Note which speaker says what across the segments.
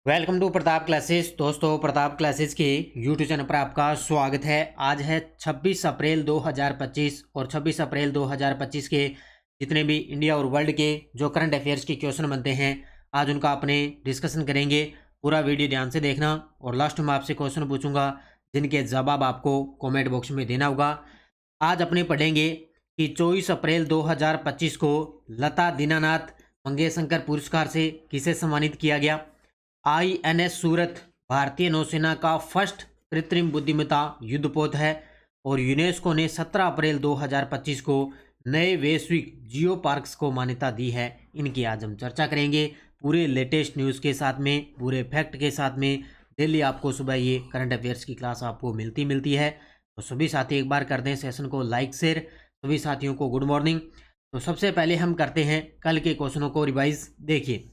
Speaker 1: Welcome to Pratap classes. दोस्तों, Pratap classes के YouTube channel पर आपका स्वागत है। आज है 26 अप्रैल 2025 और 26 अप्रैल 2025 के जितने भी इंडिया और वर्ल्ड के जो करंट अफेयर्स के क्वेश्चन बनते हैं, आज उनका अपने डिस्कशन करेंगे। पूरा वीडियो ध्यान से देखना और लास्ट में आपसे क्वेश्चन पूछूंगा जिनके जवाब आपको कॉमेंट बॉक्स में देना होगा। आज अपने पढ़ेंगे कि 24 अप्रैल 2025 को लता दीनानाथ मंगेशकर पुरस्कार से किसे सम्मानित किया गया। आईएनएस सूरत भारतीय नौसेना का फर्स्ट कृत्रिम बुद्धिमत्ता युद्धपोत है और यूनेस्को ने 17 अप्रैल 2025 को नए वैश्विक जियो पार्क्स को मान्यता दी है। इनकी आज हम चर्चा करेंगे पूरे लेटेस्ट न्यूज़ के साथ में, पूरे फैक्ट के साथ में। डेली आपको सुबह ये करंट अफेयर्स की क्लास आपको मिलती है। तो सभी साथी एक बार कर दें सेशन को लाइक शेयर। सभी साथियों को गुड मॉर्निंग। तो सबसे पहले हम करते हैं कल के क्वेश्चनों को रिवाइज। देखिए,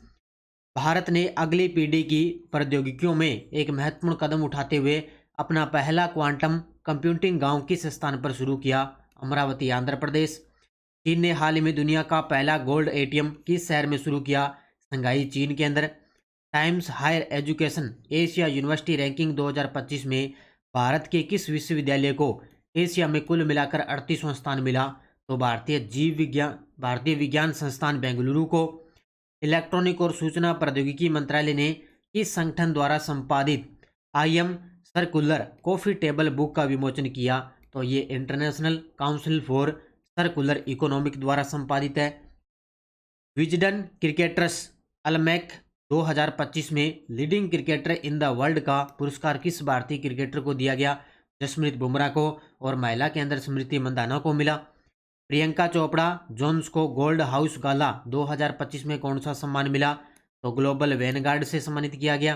Speaker 1: भारत ने अगली पीढ़ी की प्रौद्योगिकियों में एक महत्वपूर्ण कदम उठाते हुए अपना पहला क्वांटम कंप्यूटिंग गांव किस स्थान पर शुरू किया। अमरावती, आंध्र प्रदेश। चीन ने हाल ही में दुनिया का पहला गोल्ड एटीएम किस शहर में शुरू किया। शंघाई, चीन के अंदर। Times higher education Asia university ranking 2025 में भारत के किस विश्वविद्यालय को एशिया में कुल मिलाकर 38वां स्थान मिला। तो भारतीय विज्ञान संस्थान बेंगलुरु को। इलेक्ट्रॉनिक और सूचना प्रौद्योगिकी मंत्रालय ने किस संगठन द्वारा संपादित IM circular coffee table book का विमोचन किया। तो ये International Council for Circular Economic द्वारा संपादित है। विजडन क्रिकेटर्स अलमैक 2025 में leading cricketer in the world का पुरस्कार किस भारतीय क्रिकेटर को दिया गया। जसप्रीत बुमराह को। और महिला के अंदर स्मृति मंदाना को मिला। प्रियंका चोपड़ा जोन्स को गोल्ड हाउस गाला 2025 में कौन सा सम्मान मिला। तो ग्लोबल वैनगार्ड से सम्मानित किया गया।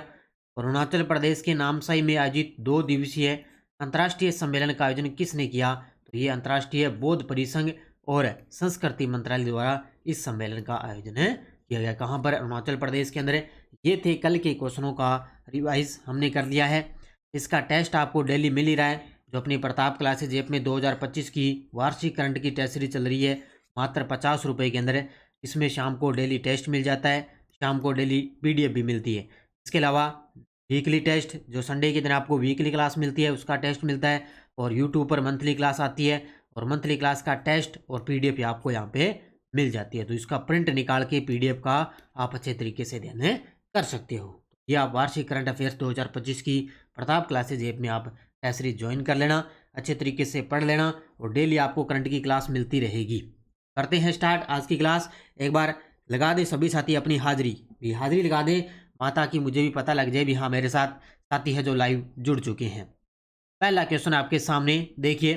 Speaker 1: अरुणाचल प्रदेश के नामसाई में आयोजित 2 दिवसीय अंतर्राष्ट्रीय सम्मेलन का आयोजन किसने किया। तो ये अंतर्राष्ट्रीय बौद्ध परिसंघ और संस्कृति मंत्रालय द्वारा इस सम्मेलन का आयोजन किया गया। कहाँ पर? अरुणाचल प्रदेश के अंदर। ये थे कल के क्वेश्चनों का रिवाइज हमने कर लिया है। इसका टेस्ट आपको डेली मिल ही रहा है। जो अपनी प्रताप क्लासेज ऐप में 2025 की वार्षिक करंट की टेस्ट सीरीज चल रही है मात्र 50 रुपये के अंदर। इसमें शाम को डेली टेस्ट मिल जाता है, शाम को डेली पीडीएफ भी मिलती है। इसके अलावा वीकली टेस्ट जो संडे के दिन आपको वीकली क्लास मिलती है उसका टेस्ट मिलता है। और यूट्यूब पर मंथली क्लास आती है और मंथली क्लास का टेस्ट और पीडीएफ आपको यहाँ पे मिल जाती है। तो इसका प्रिंट निकाल के पीडीएफ का आप अच्छे तरीके से ध्यान कर सकते हो। ये आप वार्षिक करंट अफेयर्स 2025 की प्रताप क्लासेज ऐप में आप टेस्ट सीरीज ज्वाइन कर लेना, अच्छे तरीके से पढ़ लेना और डेली आपको करंट की क्लास मिलती रहेगी। करते हैं स्टार्ट आज की क्लास। एक बार लगा दे सभी साथी अपनी हाजिरी लगा दे माता की, मुझे भी पता लग जाए भी हाँ मेरे साथ साथी है जो लाइव जुड़ चुके हैं। पहला क्वेश्चन आपके सामने देखिए,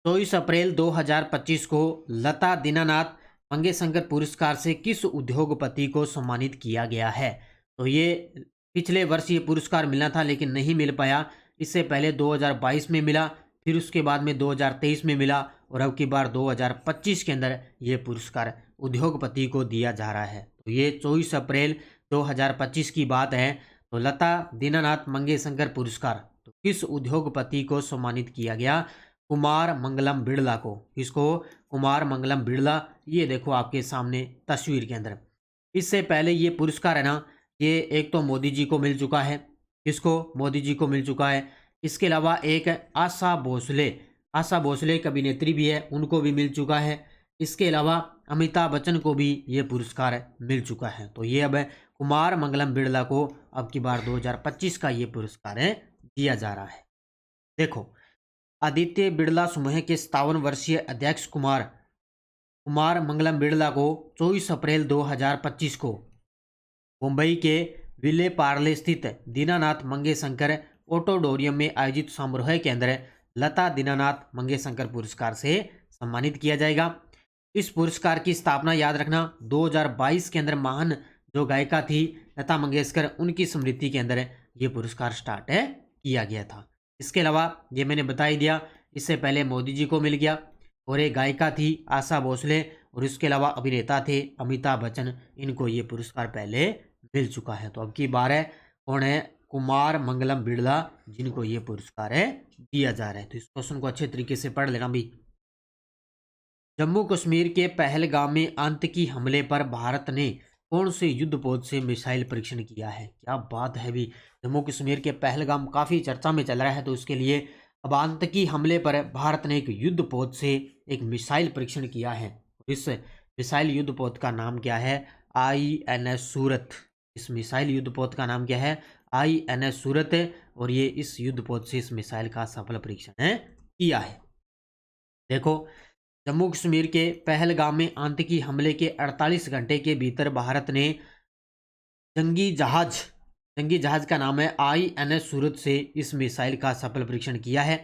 Speaker 1: 24 अप्रैल 2025 को लता दीनानाथ मंगेशकर पुरस्कार से किस उद्योगपति को सम्मानित किया गया है। तो ये पिछले वर्ष ये पुरस्कार मिलना था लेकिन नहीं मिल पाया। इससे पहले 2022 में मिला, फिर उसके बाद में 2023 में मिला और अब की बार 2025 के अंदर ये पुरस्कार उद्योगपति को दिया जा रहा है। तो ये 24 अप्रैल 2025 की बात है। तो लता दीनानाथ मंगेशकर पुरस्कार तो किस उद्योगपति को सम्मानित किया गया। कुमार मंगलम बिड़ला को। किसको? कुमार मंगलम बिड़ला। ये देखो आपके सामने तस्वीर के अंदर। इससे पहले ये पुरस्कार है ना, ये एक तो मोदी जी को मिल चुका है। किसको? मोदी जी को मिल चुका है। इसके अलावा एक आशा भोसले एक अभिनेत्री भी है, उनको भी मिल चुका है। इसके अलावा अमिताभ बच्चन को भी ये पुरस्कार मिल चुका है। तो ये अब कुमार मंगलम बिड़ला को अब की बार 2025 का ये पुरस्कार दिया जा रहा है। देखो, आदित्य बिड़ला समूह के 57 वर्षीय अध्यक्ष कुमार मंगलम बिड़ला को 24 अप्रैल 2025 को मुंबई के विले पार्ले स्थित दीनानाथ मंगेशकर ऑडिटोरियम में आयोजित समारोह के अंदर लता दीनानाथ मंगेशकर पुरस्कार से सम्मानित किया जाएगा। इस पुरस्कार की स्थापना याद रखना 2022 के अंदर महान जो गायिका थी लता मंगेशकर, उनकी स्मृति के अंदर ये पुरस्कार स्टार्ट किया गया था। इसके अलावा ये मैंने बता ही दिया, इससे पहले मोदी जी को मिल गया और एक गायिका थी आशा भोसले और इसके अलावा अभिनेता थे अमिताभ बच्चन, इनको ये पुरस्कार पहले मिल चुका है। तो अब की बार है कौन है? कुमार मंगलम बिड़ला, जिनको ये पुरस्कार दिया जा रहा है। तो इस क्वेश्चन को अच्छे तरीके से पढ़ लेना भी। जम्मू कश्मीर के पहलगाम में आतंकी हमले पर भारत ने कौन से युद्धपोत से मिसाइल परीक्षण किया है? क्या बात है भी। जम्मू कश्मीर के पहलगाम काफ़ी चर्चा में चल रहा है, तो उसके लिए अब आतंकी हमले पर भारत ने एक युद्धपोत से एक मिसाइल परीक्षण किया है। इस मिसाइल युद्धपोत का नाम क्या है? INS सूरत। इस मिसाइल युद्धपोत का नाम क्या है? INS सूरत। और ये इस युद्धपोत से इस मिसाइल का सफल परीक्षण किया है। देखो, जम्मू कश्मीर के पहलगाम में आतंकी हमले के 48 घंटे के भीतर भारत ने जंगी जहाज का नाम है INS सूरत से इस मिसाइल का सफल परीक्षण किया है।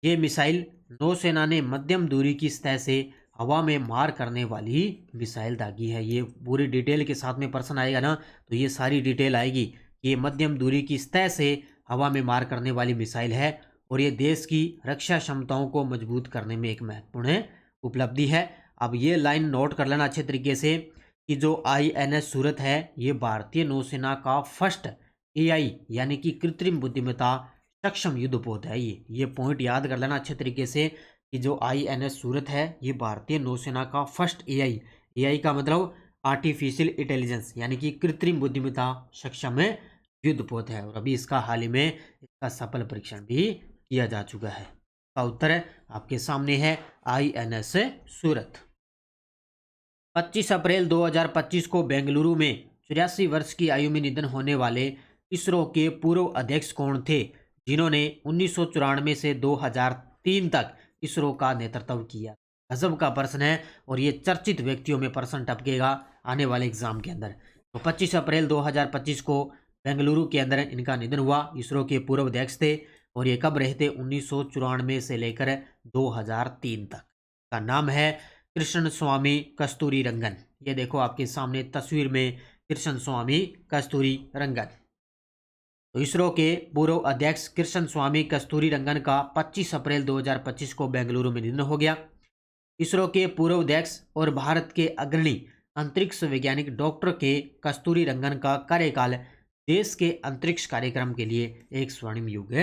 Speaker 1: ये मिसाइल नौसेना ने मध्यम दूरी की सतह से हवा में मार करने वाली मिसाइल दागी है। ये पूरी डिटेल के साथ में पर्सन आएगा ना, तो ये सारी डिटेल आएगी। ये मध्यम दूरी की सतह से हवा में मार करने वाली मिसाइल है और ये देश की रक्षा क्षमताओं को मजबूत करने में एक महत्वपूर्ण उपलब्धि है। अब ये लाइन नोट कर लेना अच्छे तरीके से कि जो INS सूरत है ये भारतीय नौसेना का फर्स्ट AI यानी कि कृत्रिम बुद्धिमत्ता सक्षम युद्धपोत है। ये पॉइंट याद कर लेना अच्छे तरीके से कि जो INS सूरत है ये भारतीय नौसेना का फर्स्ट AI का मतलब आर्टिफिशियल इंटेलिजेंस यानी कि कृत्रिम बुद्धिमत्ता सक्षम युद्धपोत है। और अभी इसका हाल ही में इसका सफल परीक्षण भी किया जा चुका है। का उत्तर आपके सामने है INS सूरत। 25 अप्रैल 2025 को बेंगलुरु में 84 वर्ष की आयु में निधन होने वाले इसरो के पूर्व अध्यक्ष कौन थे, जिन्होंने 1994 से 2003 तक इसरो का नेतृत्व किया? गजब का प्रश्न है और ये चर्चित व्यक्तियों में प्रश्न टपकेगा आने वाले एग्जाम के अंदर। तो 25 अप्रैल 2025 को बेंगलुरु के अंदर इनका निधन हुआ। इसरो के पूर्व अध्यक्ष थे और ये कब रहे थे? 1994 से लेकर 2003 तक। का नाम है कृष्ण स्वामी कस्तूरी रंगन। ये देखो आपके सामने तस्वीर में कृष्ण स्वामी कस्तूरी रंगन। तो इसरो के पूर्व अध्यक्ष कृष्ण स्वामी कस्तूरी रंगन का 25 अप्रैल 2025 को बेंगलुरु में निधन हो गया। इसरो के पूर्व अध्यक्ष और भारत के अग्रणी अंतरिक्ष वैज्ञानिक डॉक्टर के कस्तूरी रंगन का कार्यकाल देश के अंतरिक्ष कार्यक्रम के लिए एक स्वर्णिम युग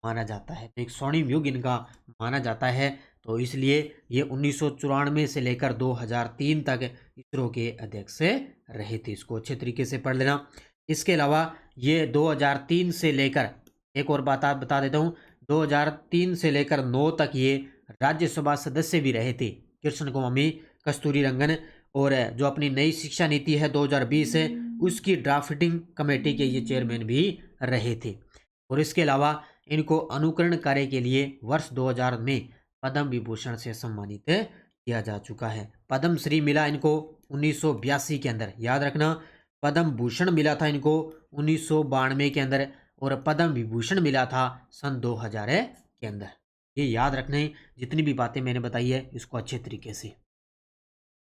Speaker 1: माना जाता है। एक स्वर्णिम युग इनका माना जाता है, तो इसलिए ये 1994 से लेकर 2003 तक इसरो के अध्यक्ष रहे थे। इसको अच्छे तरीके से पढ़ लेना। इसके अलावा ये 2003 से लेकर, एक और बात आप बता देता हूँ, 2003 से लेकर 9 तक ये राज्यसभा सदस्य भी रहे थे कृष्ण स्वामी कस्तूरी रंगन। और जो अपनी नई शिक्षा नीति है 2020 है उसकी ड्राफ्टिंग कमेटी के ये चेयरमैन भी रहे थे। और इसके अलावा इनको अनुकरण कार्य के लिए वर्ष 2000 में पद्म विभूषण से सम्मानित किया जा चुका है। पद्म श्री मिला इनको 1982 के अंदर, याद रखना। पद्म भूषण मिला था इनको 1992 के अंदर और पद्म विभूषण मिला था सन 2000 के अंदर। ये याद रखने, जितनी भी बातें मैंने बताई है इसको अच्छे तरीके से।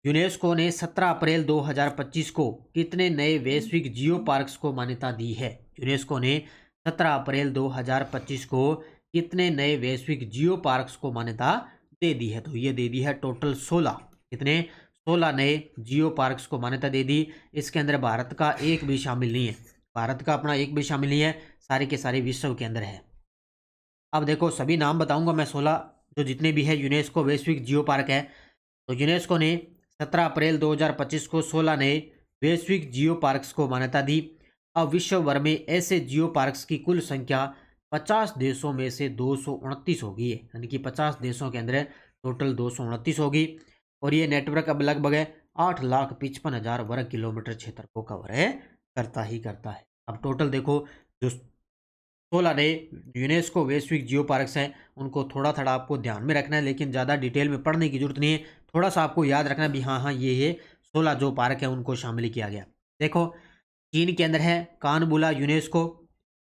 Speaker 1: यूनेस्को ने 17 अप्रैल 2025 को कितने नए वैश्विक जियो पार्क्स को मान्यता दी है? यूनेस्को ने 17 अप्रैल 2025 को कितने नए वैश्विक जियो पार्क्स को मान्यता दे दी है? तो ये दे दी है टोटल 16। कितने? 16 नए जियो पार्क्स को मान्यता दे दी। इसके अंदर भारत का एक भी शामिल नहीं है। भारत का अपना एक भी शामिल नहीं है, सारे के सारे विश्व के अंदर है। अब देखो सभी नाम बताऊंगा मैं, 16 जो जितने भी है यूनेस्को वैश्विक जियो पार्क है। तो यूनेस्को ने 17 अप्रैल 2025 को 16 नए वैश्विक जियो पार्क्स को मान्यता दी। अब विश्व भर में ऐसे जियो पार्क्स की कुल संख्या 50 देशों में से 229 होगी है, यानी कि 50 देशों के अंदर टोटल 229 होगी। और ये नेटवर्क अब लगभग 8,55,000 वर्ग किलोमीटर क्षेत्र को कवर करता है। अब टोटल देखो जो 16 नए यूनेस्को वैश्विक जियो पार्क्स हैं उनको थोड़ा थोड़ा आपको ध्यान में रखना है, लेकिन ज़्यादा डिटेल में पढ़ने की जरूरत नहीं है। थोड़ा सा आपको याद रखना भी, हाँ ये 16 जो पार्क है उनको शामिल किया गया। देखो चीन के अंदर है कानबुला यूनेस्को।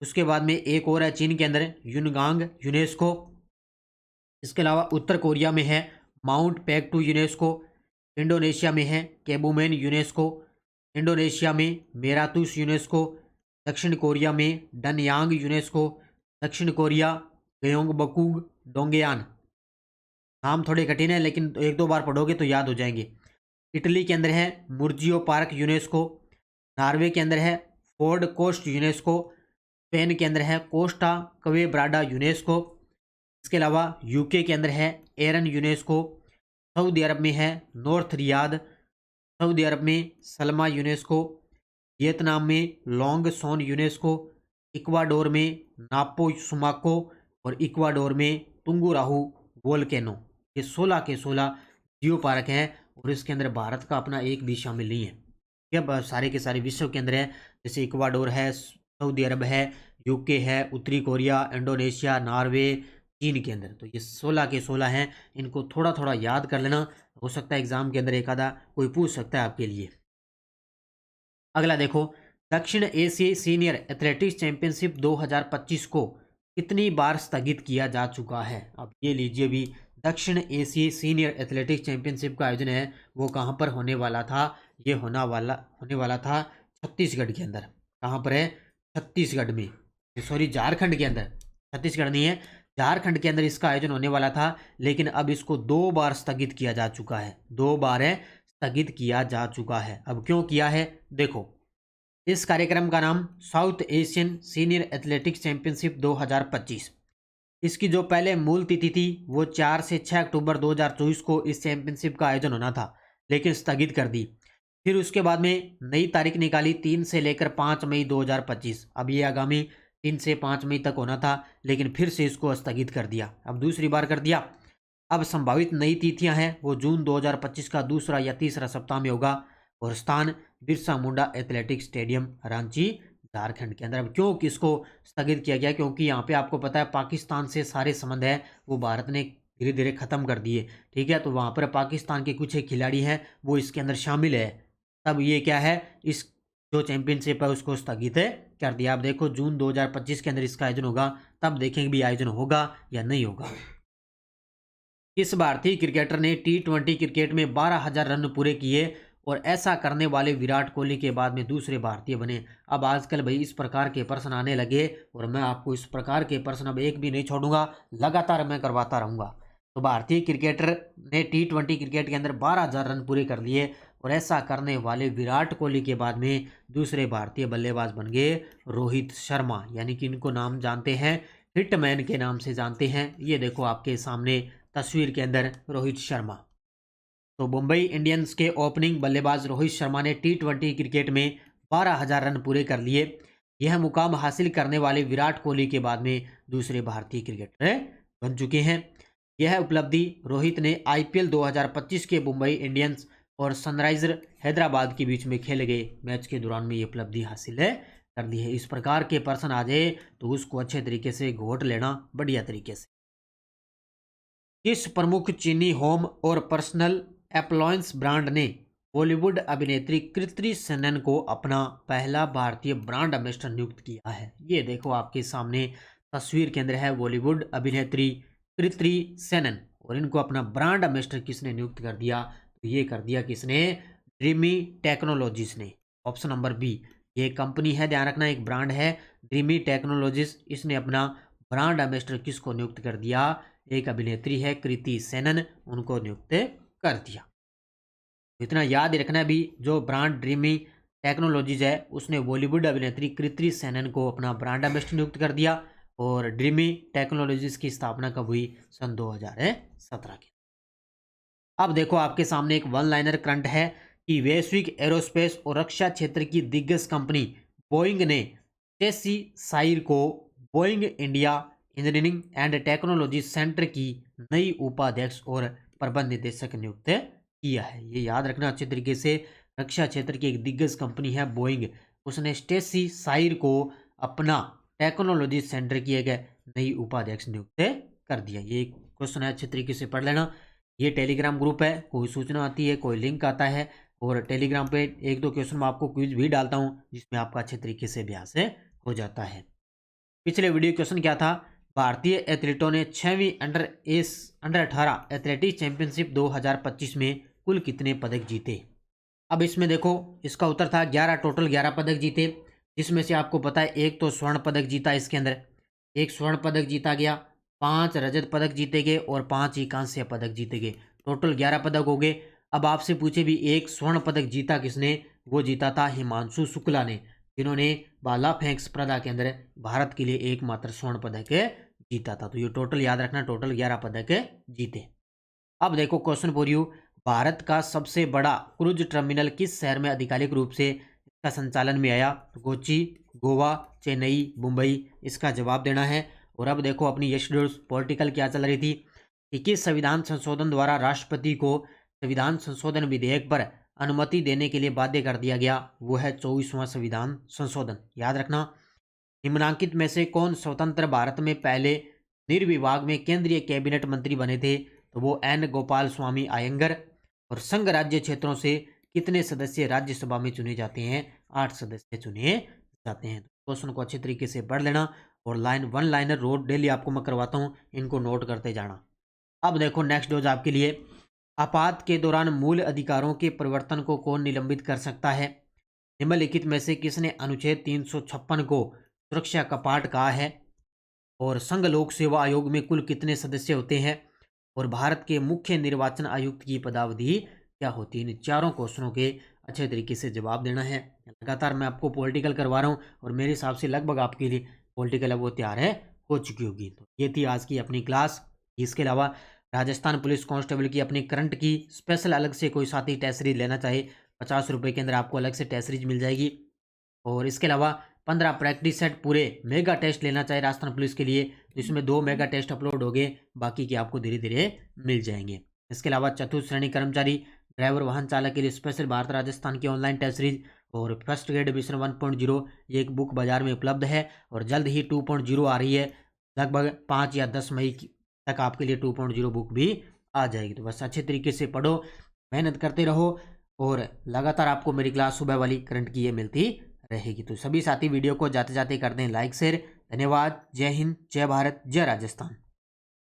Speaker 1: उसके बाद में एक और है चीन के अंदर युनगांग यूनेस्को। इसके अलावा उत्तर कोरिया में है माउंट पैक्टू यूनेस्को। इंडोनेशिया में है केबुमेन यूनेस्को। इंडोनेशिया में मेरातुस यूनेस्को। दक्षिण कोरिया में डनयांग यूनेस्को। दक्षिण कोरिया गयोंगबकुंग डोंगयान। नाम थोड़े कठिन है लेकिन एक दो बार पढ़ोगे तो याद हो जाएंगे। इटली के अंदर है मुर्जियो पार्क यूनेस्को। नॉर्वे के अंदर है फोर्ड कोस्ट यूनेस्को। स्पेन के अंदर है कोस्टा क्वेब्राडा यूनेस्को। इसके अलावा यूके के अंदर है एरन यूनेस्को। सऊदी अरब में है नॉर्थ रियाद। सऊदी अरब में सलमा यूनेस्को, वियतनाम में लोंग सोन यूनेस्को, इक्वाडोर में नापो सुमाको और इक्वाडोर में तुंगुराहू वोल्केनो। ये 16 के 16 जियो पार्क हैं और इसके अंदर भारत का अपना एक भी शामिल नहीं है। ये सारे के सारे विश्व के अंदर है, जैसे इक्वाडोर है, सऊदी अरब है, यूके है, उत्तरी कोरिया, इंडोनेशिया, नॉर्वे, चीन के अंदर। तो ये 16 के 16 हैं। इनको थोड़ा थोड़ा याद कर लेना, हो सकता है एग्जाम के अंदर एक आधा कोई पूछ सकता है आपके लिए। अगला देखो, दक्षिण एशियाई सीनियर एथलेटिक्स चैंपियनशिप 2025 को कितनी बार स्थगित किया जा चुका है। अब ये लीजिए भी, दक्षिण एशियाई सीनियर एथलेटिक्स चैंपियनशिप का आयोजन है वो कहाँ पर होने वाला था। ये होने वाला था छत्तीसगढ़ के अंदर। कहाँ पर है? छत्तीसगढ़ में, सॉरी झारखंड के अंदर, छत्तीसगढ़ नहीं है, झारखंड के अंदर इसका आयोजन होने वाला था। लेकिन अब इसको 2 बार स्थगित किया जा चुका है, 2 बार है स्थगित किया जा चुका है। अब क्यों किया है देखो, इस कार्यक्रम का नाम south Asian senior athletics championship 2025। इसकी जो पहले मूल तिथि थी वो 4 से 6 अक्टूबर 2024 को इस चैंपियनशिप का आयोजन होना था, लेकिन स्थगित कर दी। फिर उसके बाद में नई तारीख निकाली 3 से लेकर 5 मई 2025। अब ये आगामी 3 से 5 मई तक होना था, लेकिन फिर से इसको स्थगित कर दिया, अब दूसरी बार कर दिया। अब संभावित नई तिथियां हैं वो जून 2025 का दूसरा या तीसरा सप्ताह में होगा और स्थान बिरसा मुंडा एथलेटिक्स स्टेडियम रांची झारखंड के अंदर। अब क्यों किसको स्थगित किया गया? क्योंकि यहाँ पे आपको पता है पाकिस्तान से सारे संबंध है वो भारत ने धीरे धीरे खत्म कर दिए, ठीक है। तो वहाँ पर पाकिस्तान के कुछ एक खिलाड़ी हैं वो इसके अंदर शामिल है, तब ये क्या है, इस जो चैंपियनशिप है उसको स्थगित कर दिया। आप देखो जून 2025 के अंदर इसका आयोजन होगा, तब देखेंगे भी आयोजन होगा या नहीं होगा। इस भारतीय क्रिकेटर ने T20 क्रिकेट में 12,000 रन पूरे किए और ऐसा करने वाले विराट कोहली के बाद में दूसरे भारतीय बने। अब आजकल भाई इस प्रकार के प्रश्न आने लगे और मैं आपको इस प्रकार के प्रश्न अब एक भी नहीं छोड़ूंगा, लगातार मैं करवाता रहूंगा। तो भारतीय क्रिकेटर ने T20 क्रिकेट के अंदर 12,000 रन पूरे कर लिए और ऐसा करने वाले विराट कोहली के बाद में दूसरे भारतीय बल्लेबाज बन गए रोहित शर्मा, यानी कि इनको नाम जानते हैं हिटमैन के नाम से जानते हैं। ये देखो आपके सामने तस्वीर के अंदर रोहित शर्मा। तो मुंबई इंडियंस के ओपनिंग बल्लेबाज रोहित शर्मा ने T20 क्रिकेट में 12,000 रन पूरे कर लिए। यह मुकाम हासिल करने वाले विराट कोहली के बाद में दूसरे भारतीय क्रिकेटर बन चुके हैं। यह उपलब्धि रोहित ने IPL 2025 के मुंबई इंडियंस और सनराइजर हैदराबाद के बीच में खेले गए मैच के दौरान में ये उपलब्धि हासिल कर ली है। इस प्रकार के पर्सन आ जाए तो उसको अच्छे तरीके से घोट लेना बढ़िया तरीके से। किस प्रमुख चीनी होम और पर्सनल अप्लायंस ब्रांड ने बॉलीवुड अभिनेत्री कृति सेनन को अपना पहला भारतीय ब्रांड एम्बेसडर नियुक्त किया है? ये देखो आपके सामने तस्वीर के अंदर है बॉलीवुड अभिनेत्री कृति सेनन, और इनको अपना ब्रांड एम्बेसडर किसने नियुक्त कर दिया? तो ये कर दिया किसने? ड्रीमी टेक्नोलॉजीज ने। ऑप्शन नंबर बी, ये कंपनी है, ध्यान रखना, एक ब्रांड है ड्रीमी टेक्नोलॉजीज। इसने अपना ब्रांड एम्बेसडर किसको नियुक्त कर दिया? एक अभिनेत्री है कृति सेनन, उनको नियुक्त कर दिया। इतना याद रखना भी, जो ब्रांड ड्रीमी टेक्नोलॉजीज है उसने बॉलीवुड अभिनेत्री कृति सेनन को अपना ब्रांड एम्बेसडर नियुक्त कर दिया और ड्रीमी टेक्नोलॉजीज की स्थापना कब हुई? सन 2017 के। अब देखो आपके सामने एक वन लाइनर करंट है कि वैश्विक एरोस्पेस और रक्षा क्षेत्र की दिग्गज कंपनी बोइंग ने टेसी साइर को Boeing India engineering and technology centre की नई उपाध्यक्ष और प्रबंध निदेशक नियुक्त किया है। ये याद रखना अच्छे तरीके से, रक्षा क्षेत्र की एक दिग्गज कंपनी है बोइंग, उसने स्टेसी साइर को अपना टेक्नोलॉजी सेंटर की एक नई उपाध्यक्ष नियुक्त कर दिया। ये क्वेश्चन है, अच्छे तरीके से पढ़ लेना। ये टेलीग्राम ग्रुप है, कोई सूचना आती है, कोई लिंक आता है, और टेलीग्राम पे 1-2 क्वेश्चन में आपको क्विज भी डालता हूँ जिसमें आपका अच्छे तरीके से अभ्यास हो जाता है। पिछले वीडियो क्वेश्चन क्या था? भारतीय एथलीटों ने 6वीं अंडर 18 एथलेटिक्स चैंपियनशिप 2025 में कुल कितने पदक जीते? अब इसमें देखो, इसका उत्तर था 11, टोटल 11 पदक जीते, जिसमें से आपको पता है एक तो स्वर्ण पदक जीता, इसके अंदर एक स्वर्ण पदक जीता गया, 5 रजत पदक जीते गए और 5 ही कांस्य पदक जीते गए, टोटल 11 पदक हो गए। अब आपसे पूछे भी एक स्वर्ण पदक जीता किसने? वो जीता था हिमांशु शुक्ला ने, जिन्होंने भाला फेंक स्पर्धा के अंदर भारत के लिए एकमात्र स्वर्ण पदक जीता था। तो ये टोटल याद रखना, टोटल 11 पदक जीते। अब देखो क्वेश्चन फॉर यू, भारत का सबसे बड़ा क्रूज टर्मिनल किस शहर में आधिकारिक रूप से इसका संचालन में आया? कोची, गोवा, चेन्नई, मुंबई। इसका जवाब देना है। और अब देखो अपनी यशडोज पॉलिटिकल क्या चल रही थी कि किस संविधान संशोधन द्वारा राष्ट्रपति को संविधान संशोधन विधेयक पर अनुमति देने के लिए बाध्य कर दिया गया? वो है 24वां संविधान संशोधन। याद रखना। निम्नांकित में से कौन स्वतंत्र भारत में पहले निर्विभाग में केंद्रीय कैबिनेट मंत्री बने थे? तो वो एन गोपाल स्वामी आयंगर। और संघ राज्य क्षेत्रों से कितने सदस्य राज्यसभा में चुने जाते हैं? 8 सदस्य चुने जाते हैं। क्वेश्चन को अच्छे तरीके से पढ़ लेना और वन लाइनर रोड डेली आपको मैं करवाता हूँ, इनको नोट करते जाना। अब देखो नेक्स्ट डोज आपके लिए, आपात के दौरान मूल अधिकारों के परिवर्तन को कौन निलंबित कर सकता है? निम्नलिखित में से किसने अनुच्छेद 356 को सुरक्षा का पाठ कहा है? और संघ लोक सेवा आयोग में कुल कितने सदस्य होते हैं? और भारत के मुख्य निर्वाचन आयुक्त की पदावधि क्या होती है? इन चारों क्वेश्चनों के अच्छे तरीके से जवाब देना है। लगातार मैं आपको पॉलिटिकल करवा रहा हूँ और मेरे हिसाब से लगभग आपके लिए पॉलिटिकल अब वो तैयार है हो चुकी होगी। तो ये थी आज की अपनी क्लास। इसके अलावा राजस्थान पुलिस कांस्टेबल की अपनी करंट की स्पेशल अलग से कोई साथी टेस्ट सीरीज लेना चाहे 50 रुपये के अंदर आपको अलग से टेस्ट सीरीज मिल जाएगी। और इसके अलावा 15 प्रैक्टिस सेट पूरे मेगा टेस्ट लेना चाहे राजस्थान पुलिस के लिए तो इसमें 2 मेगा टेस्ट अपलोड हो गए, बाकी के आपको धीरे धीरे मिल जाएंगे। इसके अलावा चतुर्थ श्रेणी कर्मचारी, ड्राइवर, वाहन चालक के लिए स्पेशल भारत राजस्थान की ऑनलाइन टेस्ट सीरीज और फर्स्ट ग्रेड मिशन 1.0 ये एक बुक बाजार में उपलब्ध है और जल्द ही 2.0 आ रही है। लगभग 5 या 10 मई तक आपके लिए 2.0 बुक भी आ जाएगी। तो बस अच्छे तरीके से पढ़ो, मेहनत करते रहो और लगातार आपको मेरी क्लास सुबह वाली करंट की ये मिलती रहेगी। तो सभी साथी वीडियो को जाते जाते कर दें लाइक शेयर। धन्यवाद। जय हिंद, जय भारत, जय राजस्थान।